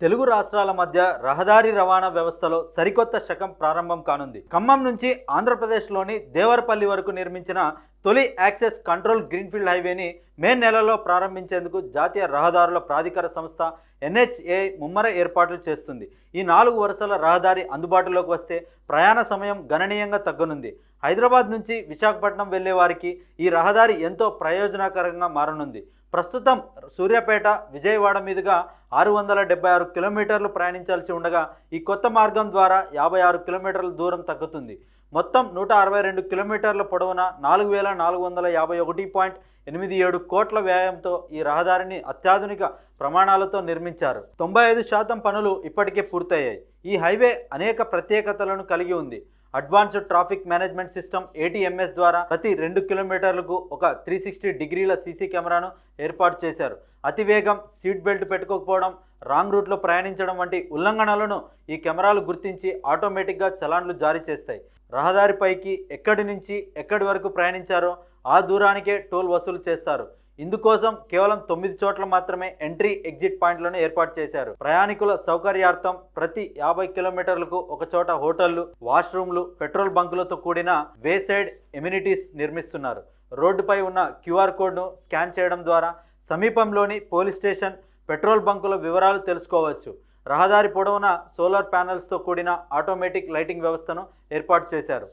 తెలుగు రాష్ట్రాల మధ్య రహదారి రవాణా వ్యవస్థలో సరికొత్త శకం ప్రారంభం కానుంది. ఖమ్మం నుంచి ఆంధ్రప్రదేశ్లోని దేవరపల్లి వరకు నిర్మించిన తొలి యాక్సెస్ కంట్రోల్ గ్రీన్ఫీల్డ్ హైవేని మే నెలలో ప్రారంభించేందుకు జాతీయ రహదారుల ప్రాధికార సంస్థ NHAI ముమ్మర ఏర్పాట్లు చేస్తుంది. ఈ 4 వరుసల రహదారి అందుబాటులోకి వస్తే ప్రయాణ సమయం గణనీయంగా తగ్గనుంది. హైదరాబాద్ నుంచి విశాఖపట్నం వెళ్లే వారికి ఈ రహదారి ఎంతో ప్రయోజనకరంగా మారనుంది. ప్రస్తుతం సూర్యాపేట విజయవాడ మీదుగా 676 కిలోమీటర్లు ప్రయాణించాల్సి ఉండగా ఈ కొత్త మార్గం ద్వారా 56 కిలోమీటర్ల దూరం తగ్గుతుంది. మొత్తం 162 కిలోమీటర్ల పొడవున 4451.87 కోట్ల వ్యయంతో ఈ రహదారిని అత్యాధునిక ప్రమాణాలతో నిర్మించారు. 95% పనులు ఇప్పటికే పూర్తయ్యాయి. ఈ హైవే అనేక ప్రత్యేకతలను కలిగి ఉంది. Advanced traffic management system ATMS ద్వారా ప్రతి 2 కిలోమీటర్లకు ఒక 360 డిగ్రీల CC కెమెరాను ఏర్పాటు చేశారు. అతివేగం, సీట్ బెల్ట్ పెట్టుకోకపోవడం, రాంగ్ రూట్లో ప్రయాణించడం వంటి ఉల్లంఘనలను ఈ కెమెరాలు గుర్తించి ఆటోమేటిక్గా చలాన్లు జారీ చేస్తాయి. రహదారిపైకి ఎక్కడి నుంచి ఎక్కడి వరకు ప్రయాణించారో ఆ దూరానికే టోల్ వసూలు చేస్తారు. ఇందుకోసం కేవలం 9 చోట్ల మాత్రమే ఎంట్రీ ఎగ్జిట్ పాయింట్లను ఏర్పాటు చేశారు. ప్రయాణికుల సౌకర్యార్థం ప్రతి 50 కిలోమీటర్లకు ఒక చోట హోటళ్లు, వాష్రూమ్లు, పెట్రోల్ బంకులతో కూడిన వే సైడ్ ఎమ్యూనిటీస్ నిర్మిస్తున్నారు. రోడ్డుపై ఉన్న QR కోడ్ను స్కాన్ చేయడం ద్వారా సమీపంలోని పోలీస్ స్టేషన్, పెట్రోల్ బంకుల వివరాలు తెలుసుకోవచ్చు. రహదారి పొడవునా సోలార్ ప్యానెల్స్తో కూడిన ఆటోమేటిక్ లైటింగ్ వ్యవస్థను ఏర్పాటు చేశారు.